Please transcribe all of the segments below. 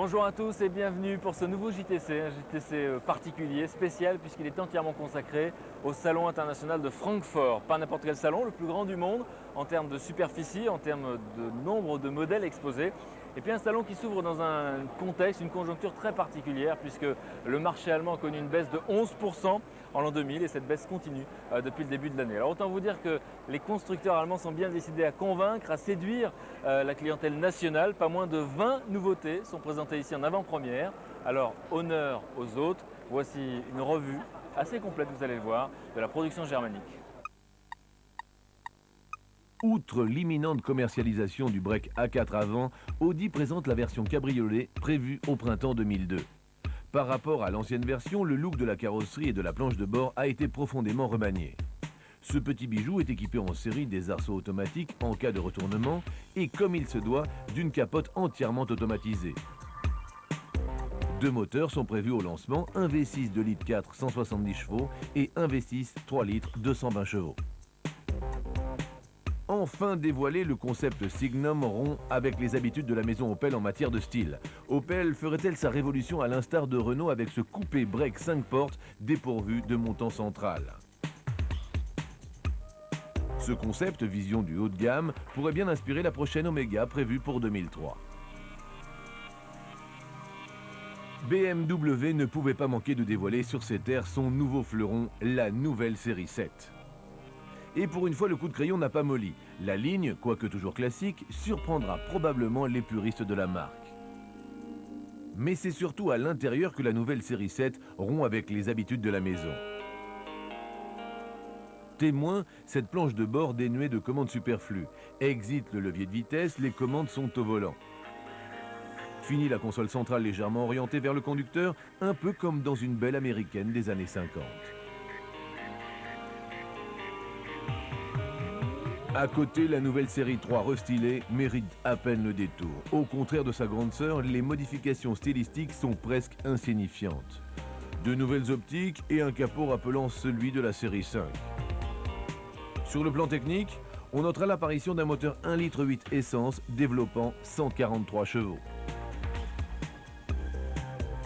Bonjour à tous et bienvenue pour ce nouveau JTC, un JTC particulier, spécial puisqu'il est entièrement consacré au Salon international de Francfort. Pas n'importe quel salon, le plus grand du monde en termes de superficie, en termes de nombre de modèles exposés. Et puis un salon qui s'ouvre dans un contexte, une conjoncture très particulière puisque le marché allemand a connu une baisse de 11% en l'an 2000 et cette baisse continue depuis le début de l'année. Alors autant vous dire que les constructeurs allemands sont bien décidés à convaincre, à séduire la clientèle nationale. Pas moins de 20 nouveautés sont présentées ici en avant-première. Alors honneur aux autres, voici une revue assez complète, vous allez le voir, de la production germanique. Outre l'imminente commercialisation du break A4 avant, Audi présente la version cabriolet prévue au printemps 2002. Par rapport à l'ancienne version, le look de la carrosserie et de la planche de bord a été profondément remanié. Ce petit bijou est équipé en série des arceaux automatiques en cas de retournement et, comme il se doit, d'une capote entièrement automatisée. Deux moteurs sont prévus au lancement, un V6 2 litres 4 170 chevaux et un V6 3 litres 220 chevaux. Enfin dévoilé le concept Signum rond avec les habitudes de la maison Opel en matière de style. Opel ferait-elle sa révolution à l'instar de Renault avec ce coupé break 5 portes dépourvu de montant central? Ce concept, vision du haut de gamme, pourrait bien inspirer la prochaine Omega prévue pour 2003. BMW ne pouvait pas manquer de dévoiler sur ses terres son nouveau fleuron, la nouvelle série 7. Et pour une fois, le coup de crayon n'a pas molli. La ligne, quoique toujours classique, surprendra probablement les puristes de la marque. Mais c'est surtout à l'intérieur que la nouvelle série 7 rompt avec les habitudes de la maison. Témoin, cette planche de bord dénuée de commandes superflues. Exit le levier de vitesse, les commandes sont au volant. Fini la console centrale légèrement orientée vers le conducteur, un peu comme dans une belle américaine des années 50. À côté, la nouvelle série 3 restylée mérite à peine le détour. Au contraire de sa grande sœur, les modifications stylistiques sont presque insignifiantes. De nouvelles optiques et un capot rappelant celui de la série 5. Sur le plan technique, on notera l'apparition d'un moteur 1,8 litre essence développant 143 chevaux.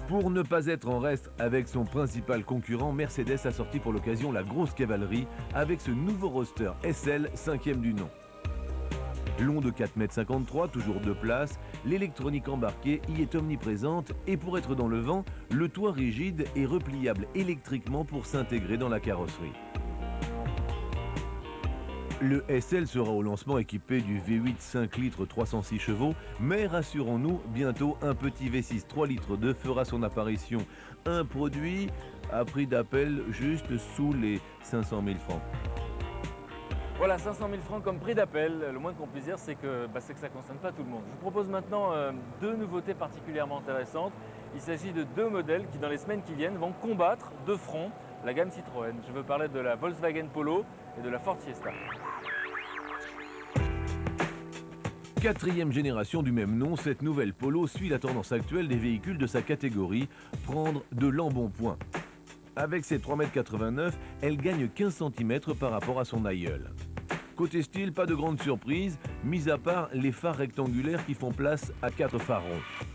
Pour ne pas être en reste avec son principal concurrent, Mercedes a sorti pour l'occasion la grosse cavalerie avec ce nouveau roadster SL 5e du nom. Long de 4,53 m, toujours 2 places, l'électronique embarquée y est omniprésente et pour être dans le vent, le toit rigide est repliable électriquement pour s'intégrer dans la carrosserie. Le SL sera au lancement équipé du V8 5 litres 306 chevaux, mais rassurons-nous, bientôt un petit V6 3 litres 2 fera son apparition. Un produit à prix d'appel juste sous les 500 000 francs. Voilà, 500 000 francs comme prix d'appel. Le moins qu'on puisse dire, c'est que ça ne concerne pas tout le monde. Je vous propose maintenant deux nouveautés particulièrement intéressantes. Il s'agit de deux modèles qui, dans les semaines qui viennent, vont combattre de front la gamme Citroën. Je veux parler de la Volkswagen Polo et de la Ford Fiesta. Quatrième génération du même nom, cette nouvelle Polo suit la tendance actuelle des véhicules de sa catégorie, prendre de l'embonpoint. Avec ses 3,89 m, elle gagne 15 cm par rapport à son aïeul. Côté style, pas de grande surprise, mis à part les phares rectangulaires qui font place à 4 phares ronds.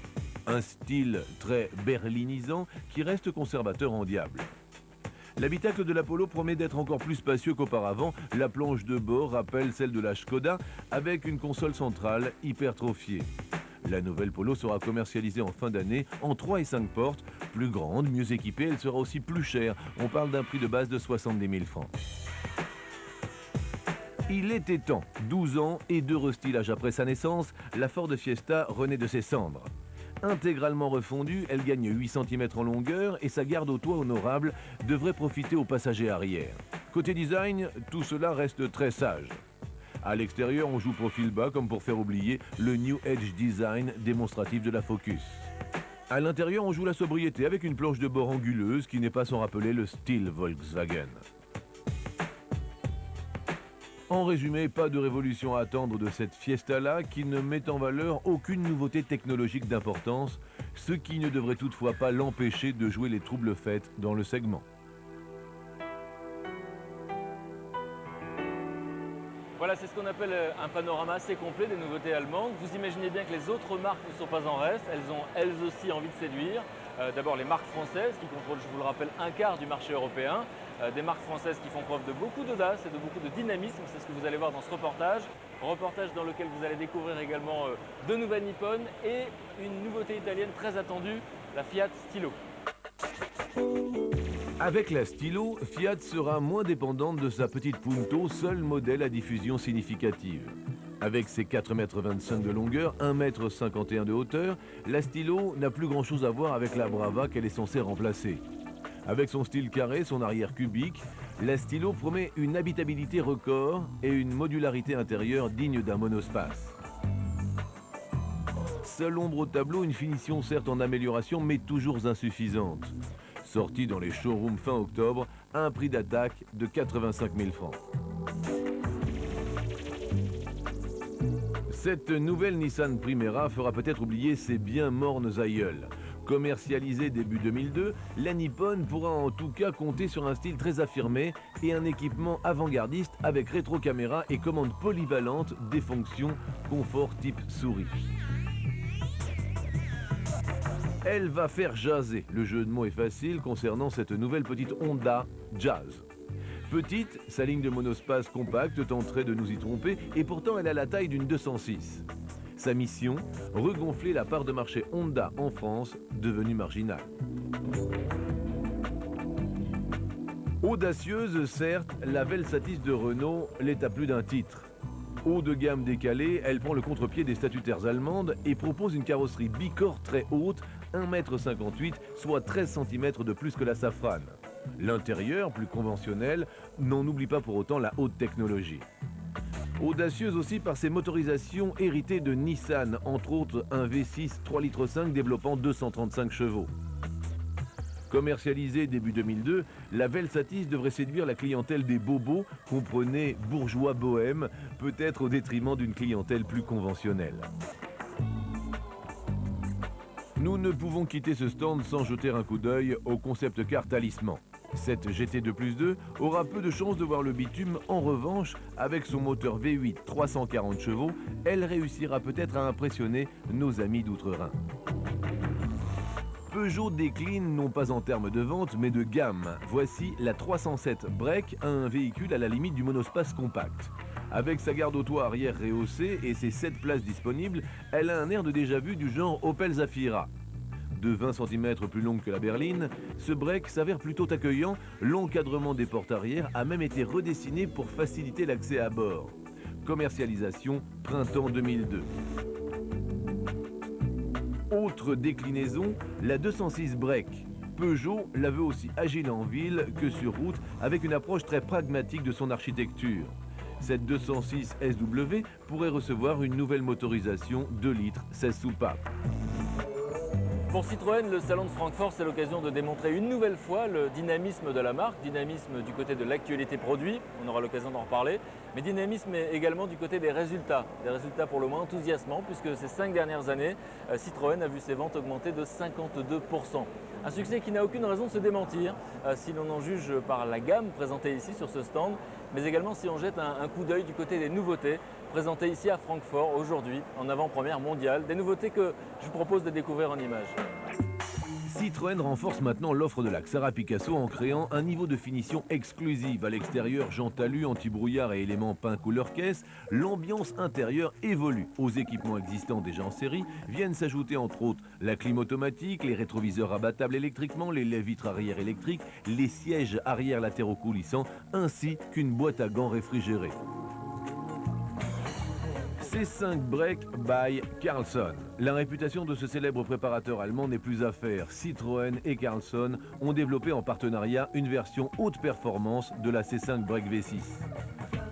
Un style très berlinisant qui reste conservateur en diable. L'habitacle de la Polo promet d'être encore plus spacieux qu'auparavant. La planche de bord rappelle celle de la Škoda avec une console centrale hypertrophiée. La nouvelle Polo sera commercialisée en fin d'année en 3 et 5 portes. Plus grande, mieux équipée, elle sera aussi plus chère. On parle d'un prix de base de 70 000 francs. Il était temps, 12 ans et 2 restylages après sa naissance, la Ford Fiesta renaît de ses cendres. Intégralement refondue, elle gagne 8 cm en longueur et sa garde au toit honorable devrait profiter aux passagers arrière. Côté design, tout cela reste très sage. À l'extérieur, on joue profil bas comme pour faire oublier le New Edge design démonstratif de la Focus. À l'intérieur, on joue la sobriété avec une planche de bord anguleuse qui n'est pas sans rappeler le style Volkswagen. En résumé, pas de révolution à attendre de cette Fiesta-là qui ne met en valeur aucune nouveauté technologique d'importance, ce qui ne devrait toutefois pas l'empêcher de jouer les troubles fêtes dans le segment. Voilà, c'est ce qu'on appelle un panorama assez complet des nouveautés allemandes. Vous imaginez bien que les autres marques ne sont pas en reste, elles ont elles aussi envie de séduire. D'abord les marques françaises qui contrôlent, je vous le rappelle, un quart du marché européen. Des marques françaises qui font preuve de beaucoup d'audace et de beaucoup de dynamisme, c'est ce que vous allez voir dans ce reportage. Reportage dans lequel vous allez découvrir également deux nouvelles Nippon et une nouveauté italienne très attendue, la Fiat Stilo. Avec la Stilo, Fiat sera moins dépendante de sa petite Punto, seul modèle à diffusion significative. Avec ses 4,25 m de longueur, 1,51 m de hauteur, la Stilo n'a plus grand-chose à voir avec la Brava qu'elle est censée remplacer. Avec son style carré, son arrière cubique, la Stilo promet une habitabilité record et une modularité intérieure digne d'un monospace. Seule ombre au tableau, une finition certes en amélioration mais toujours insuffisante. Sortie dans les showrooms fin octobre à un prix d'attaque de 85 000 francs. Cette nouvelle Nissan Primera fera peut-être oublier ses bien mornes aïeuls. Commercialisée début 2002, la Nippon pourra en tout cas compter sur un style très affirmé et un équipement avant-gardiste avec rétro-caméra et commande polyvalente des fonctions confort type souris. Elle va faire jaser, le jeu de mots est facile concernant cette nouvelle petite Honda Jazz. Petite, sa ligne de monospace compacte tenterait de nous y tromper et pourtant elle a la taille d'une 206. Sa mission, regonfler la part de marché Honda en France, devenue marginale. Audacieuse, certes, la Velsatis de Renault l'est à plus d'un titre. Haut de gamme décalée, elle prend le contre-pied des statutaires allemandes et propose une carrosserie bicorps très haute, 1,58 m, soit 13 cm de plus que la Safrane. L'intérieur, plus conventionnel, n'en oublie pas pour autant la haute technologie. Audacieuse aussi par ses motorisations héritées de Nissan, entre autres un V6 3,5 litres développant 235 chevaux. Commercialisée début 2002, la Velsatis devrait séduire la clientèle des bobos, comprenez bourgeois bohèmes, peut-être au détriment d'une clientèle plus conventionnelle. Nous ne pouvons quitter ce stand sans jeter un coup d'œil au concept car Talisman. Cette GT2+2 aura peu de chances de voir le bitume. En revanche, avec son moteur V8 340 chevaux, elle réussira peut-être à impressionner nos amis d'outre-Rhin. Peugeot décline non pas en termes de vente, mais de gamme. Voici la 307 Break, un véhicule à la limite du monospace compact. Avec sa garde au toit arrière rehaussée et ses 7 places disponibles, elle a un air de déjà-vu du genre Opel Zafira. De 20 cm plus longue que la berline, ce break s'avère plutôt accueillant. L'encadrement des portes arrière a même été redessiné pour faciliter l'accès à bord. Commercialisation printemps 2002. Autre déclinaison, la 206 Break. Peugeot la veut aussi agile en ville que sur route avec une approche très pragmatique de son architecture. Cette 206 SW pourrait recevoir une nouvelle motorisation 2 litres 16 soupapes. Pour Citroën, le salon de Francfort, c'est l'occasion de démontrer une nouvelle fois le dynamisme de la marque, dynamisme du côté de l'actualité produit, on aura l'occasion d'en reparler, mais dynamisme également du côté des résultats pour le moins enthousiasmants, puisque ces 5 dernières années, Citroën a vu ses ventes augmenter de 52%. Un succès qui n'a aucune raison de se démentir, si l'on en juge par la gamme présentée ici sur ce stand, mais également si on jette un coup d'œil du côté des nouveautés présentées ici à Francfort aujourd'hui, en avant-première mondiale, des nouveautés que je vous propose de découvrir en images. Citroën renforce maintenant l'offre de la Xara Picasso en créant un niveau de finition exclusive. À l'extérieur, jantes talus, anti-brouillard et éléments peints couleur caisse, l'ambiance intérieure évolue. Aux équipements existants déjà en série viennent s'ajouter entre autres la clim automatique, les rétroviseurs abattables électriquement, les lèvres-vitres arrière électriques, les sièges arrière latéraux coulissants, ainsi qu'une boîte à gants réfrigérée. C5 Break by Carlson. La réputation de ce célèbre préparateur allemand n'est plus à faire. Citroën et Carlson ont développé en partenariat une version haute performance de la C5 Break V6.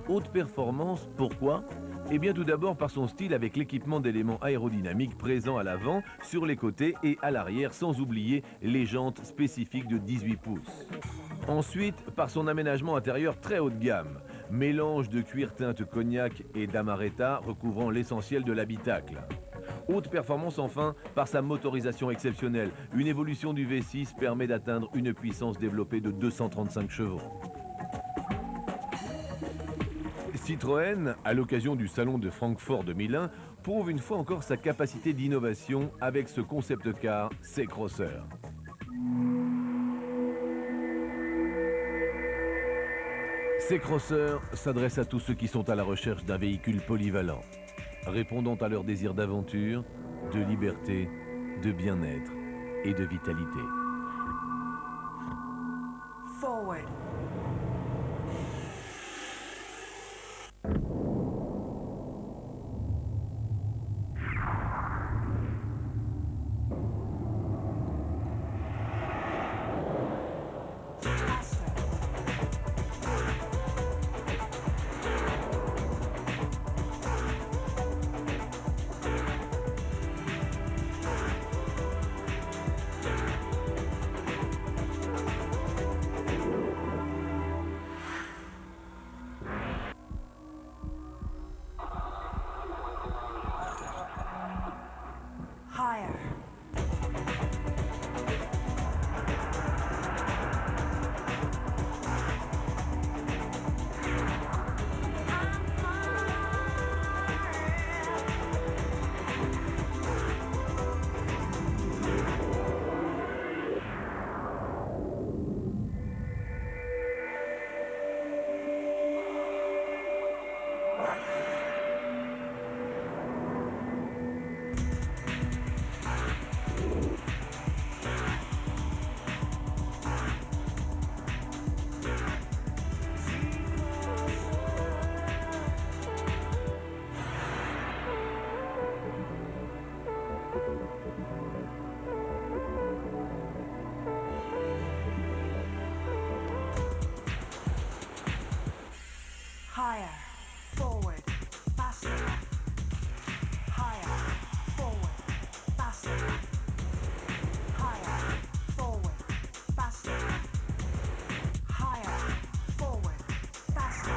Haute performance, pourquoi ? Eh bien tout d'abord par son style avec l'équipement d'éléments aérodynamiques présents à l'avant, sur les côtés et à l'arrière, sans oublier les jantes spécifiques de 18 pouces. Ensuite, par son aménagement intérieur très haut de gamme. Mélange de cuir teinte cognac et d'amaretta recouvrant l'essentiel de l'habitacle. Haute performance enfin par sa motorisation exceptionnelle. Une évolution du V6 permet d'atteindre une puissance développée de 235 chevaux. Citroën, à l'occasion du salon de Francfort 2001, prouve une fois encore sa capacité d'innovation avec ce concept car C-Crosser. C-Crosser s'adresse à tous ceux qui sont à la recherche d'un véhicule polyvalent, répondant à leur désir d'aventure, de liberté, de bien-être et de vitalité. Forward. Higher. Higher, forward, faster. Higher, forward, faster. Higher, forward, faster. Higher, forward, faster.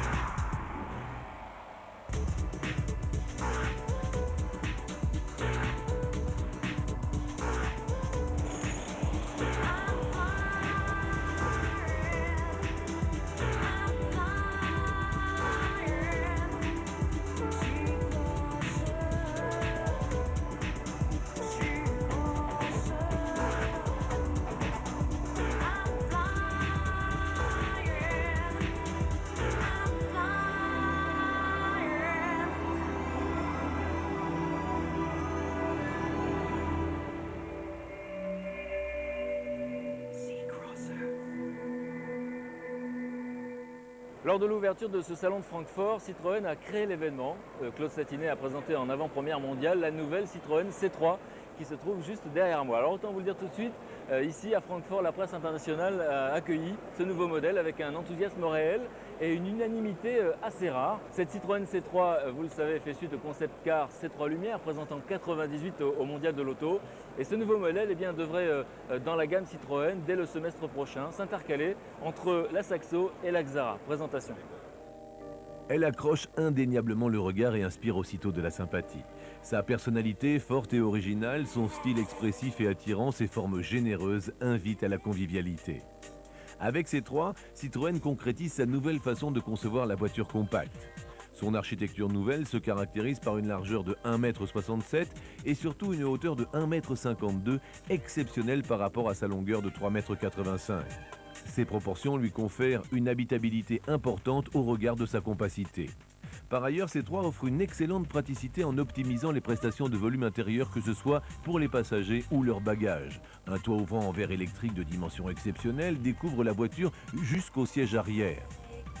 Lors de l'ouverture de ce salon de Francfort, Citroën a créé l'événement. Claude Satinet a présenté en avant-première mondiale la nouvelle Citroën C3 qui se trouve juste derrière moi. Alors autant vous le dire tout de suite, ici à Francfort, la presse internationale a accueilli ce nouveau modèle avec un enthousiasme réel et une unanimité assez rare. Cette Citroën C3, vous le savez, fait suite au concept car C3 Lumière présentant 98 au mondial de l'auto. Et ce nouveau modèle eh bien, devrait, dans la gamme Citroën, dès le semestre prochain, s'intercaler entre la Saxo et la Xara. Présentation. Elle accroche indéniablement le regard et inspire aussitôt de la sympathie. Sa personnalité forte et originale, son style expressif et attirant, ses formes généreuses invitent à la convivialité. Avec ces trois, Citroën concrétise sa nouvelle façon de concevoir la voiture compacte. Son architecture nouvelle se caractérise par une largeur de 1,67 m et surtout une hauteur de 1,52 m, exceptionnelle par rapport à sa longueur de 3,85 m. Ces proportions lui confèrent une habitabilité importante au regard de sa compacité. Par ailleurs, ces trois offrent une excellente praticité en optimisant les prestations de volume intérieur, que ce soit pour les passagers ou leurs bagages. Un toit ouvrant en verre électrique de dimension exceptionnelle découvre la voiture jusqu'au siège arrière.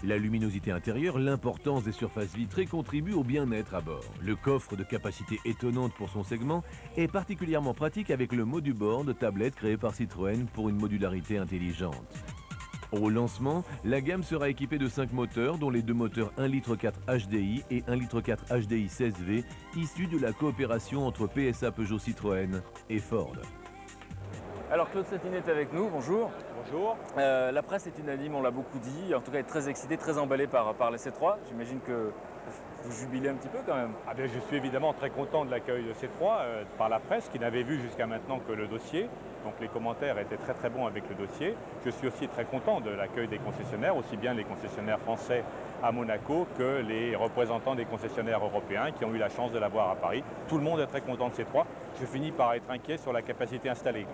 La luminosité intérieure, l'importance des surfaces vitrées contribuent au bien-être à bord. Le coffre de capacité étonnante pour son segment est particulièrement pratique avec le Moduboard tablette créé par Citroën pour une modularité intelligente. Au lancement, la gamme sera équipée de 5 moteurs, dont les deux moteurs 1,4 litre HDI et 1,4 litre HDI 16V, issus de la coopération entre PSA Peugeot Citroën et Ford. Alors Claude Satinet est avec nous, bonjour. Bonjour. La presse est unanime, on l'a beaucoup dit, en tout cas est très excitée, très emballée par les C3. J'imagine que vous jubilez un petit peu quand même. Ah bien, je suis évidemment très content de l'accueil de C3 par la presse qui n'avait vu jusqu'à maintenant que le dossier. Donc les commentaires étaient très très bons avec le dossier. Je suis aussi très content de l'accueil des concessionnaires, aussi bien les concessionnaires français à Monaco que les représentants des concessionnaires européens qui ont eu la chance de la voir à Paris. Tout le monde est très content de C3. Je finis par être inquiet sur la capacité installée.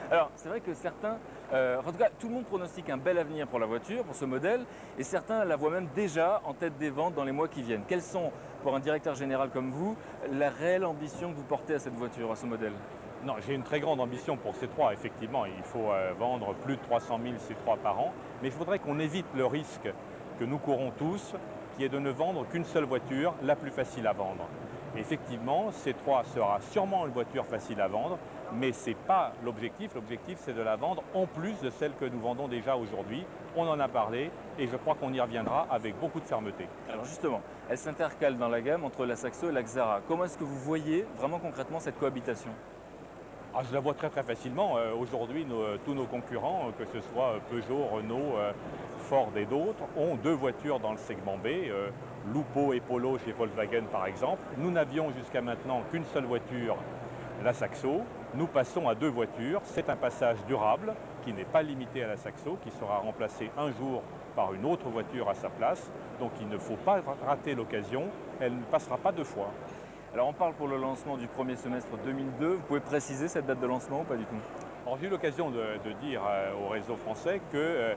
Alors, c'est vrai que certains, en tout cas, tout le monde pronostique un bel avenir pour la voiture, pour ce modèle, et certains la voient même déjà en tête des ventes dans les mois qui viennent. Quelles sont, pour un directeur général comme vous, la réelle ambition que vous portez à cette voiture, à ce modèle? Non, j'ai une très grande ambition pour C3. Effectivement, il faut vendre plus de 300 000 C3 par an, mais je voudrais qu'on évite le risque que nous courons tous, qui est de ne vendre qu'une seule voiture, la plus facile à vendre. Et effectivement, C3 sera sûrement une voiture facile à vendre, mais ce n'est pas l'objectif. L'objectif, c'est de la vendre en plus de celle que nous vendons déjà aujourd'hui. On en a parlé et je crois qu'on y reviendra avec beaucoup de fermeté. Alors justement, elle s'intercale dans la gamme entre la Saxo et la Xara. Comment est-ce que vous voyez vraiment concrètement cette cohabitation? Je la vois très très facilement. Aujourd'hui, tous nos concurrents, que ce soit Peugeot, Renault, Ford et d'autres, ont deux voitures dans le segment B, Lupo et Polo chez Volkswagen par exemple. Nous n'avions jusqu'à maintenant qu'une seule voiture, la Saxo. Nous passons à deux voitures. C'est un passage durable qui n'est pas limité à la Saxo, qui sera remplacé un jour par une autre voiture à sa place. Donc il ne faut pas rater l'occasion. Elle ne passera pas deux fois. Alors on parle pour le lancement du premier semestre 2002. Vous pouvez préciser cette date de lancement ou pas du tout? Alors, j'ai eu l'occasion de dire au réseau français que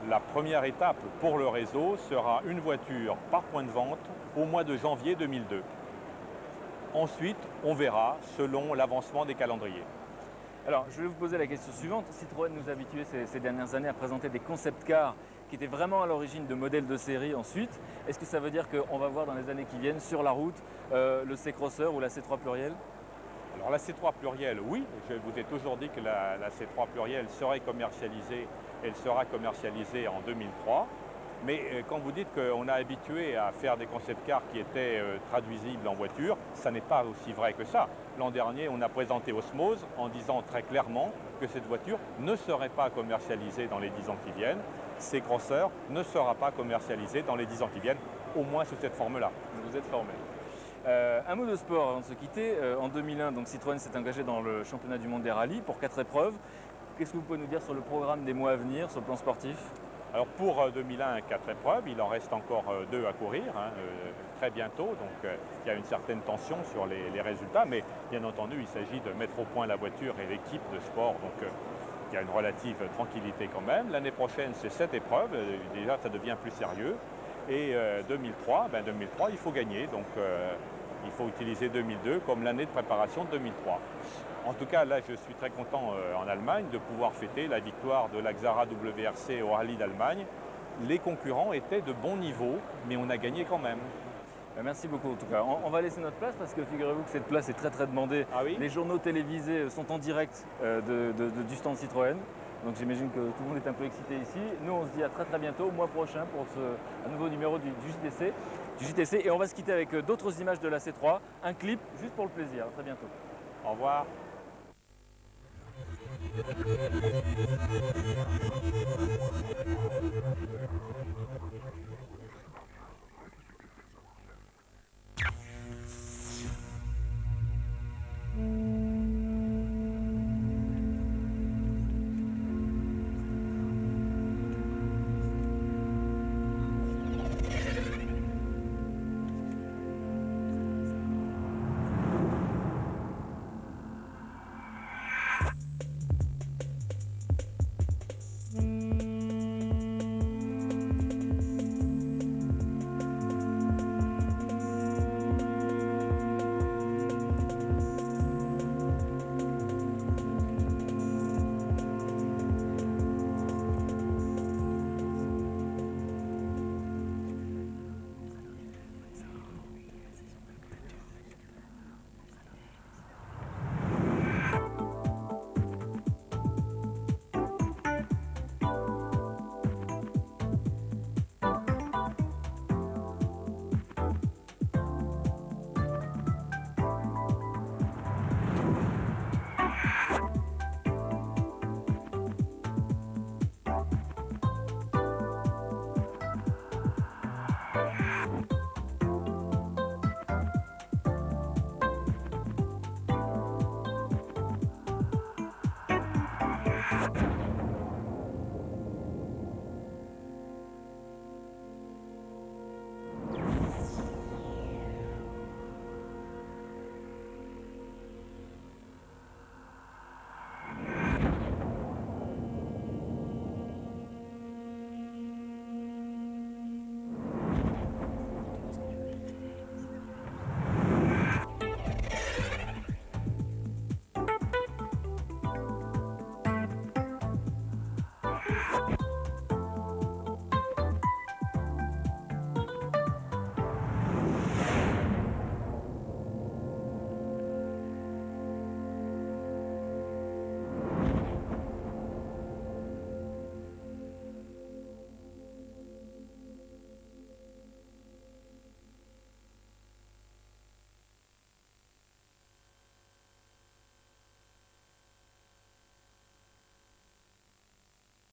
la première étape pour le réseau sera une voiture par point de vente au mois de janvier 2002. Ensuite, on verra selon l'avancement des calendriers. Alors, je vais vous poser la question suivante. Citroën nous a habitués ces dernières années à présenter des concept cars qui étaient vraiment à l'origine de modèles de série ensuite. Est-ce que ça veut dire qu'on va voir dans les années qui viennent sur la route le C-Crosser ou la C3 pluriel? Alors la C3 pluriel, oui. Je vous ai toujours dit que la C3 pluriel serait commercialisée. Elle sera commercialisée en 2003. Mais quand vous dites qu'on a habitué à faire des concept cars qui étaient traduisibles en voiture, ça n'est pas aussi vrai que ça. L'an dernier, on a présenté Osmose en disant très clairement que cette voiture ne serait pas commercialisée dans les 10 ans qui viennent. C-Crosser ne sera pas commercialisé dans les 10 ans qui viennent, au moins sous cette forme-là. Vous êtes formé. Un mot de sport avant de se quitter. En 2001, donc, Citroën s'est engagé dans le championnat du monde des rallyes pour 4 épreuves. Qu'est-ce que vous pouvez nous dire sur le programme des mois à venir, sur le plan sportif? Alors pour 2001, 4 épreuves, il en reste encore 2 à courir, très bientôt, donc il y a une certaine tension sur les résultats, mais bien entendu il s'agit de mettre au point la voiture et l'équipe de sport, donc il y a une relative tranquillité quand même. L'année prochaine c'est 7 épreuves, déjà ça devient plus sérieux, et 2003, il faut gagner, donc il faut utiliser 2002 comme l'année de préparation de 2003. En tout cas, là, je suis très content en Allemagne de pouvoir fêter la victoire de la Xara WRC au Rallye d'Allemagne. Les concurrents étaient de bon niveau, mais on a gagné quand même. Merci beaucoup en tout cas. On va laisser notre place parce que figurez-vous que cette place est très très demandée. Ah oui? Les journaux télévisés sont en direct du stand Citroën. Donc j'imagine que tout le monde est un peu excité ici. Nous on se dit à très très bientôt, au mois prochain pour un nouveau numéro du JTC. Et on va se quitter avec d'autres images de la C3, un clip juste pour le plaisir. À très bientôt. Au revoir.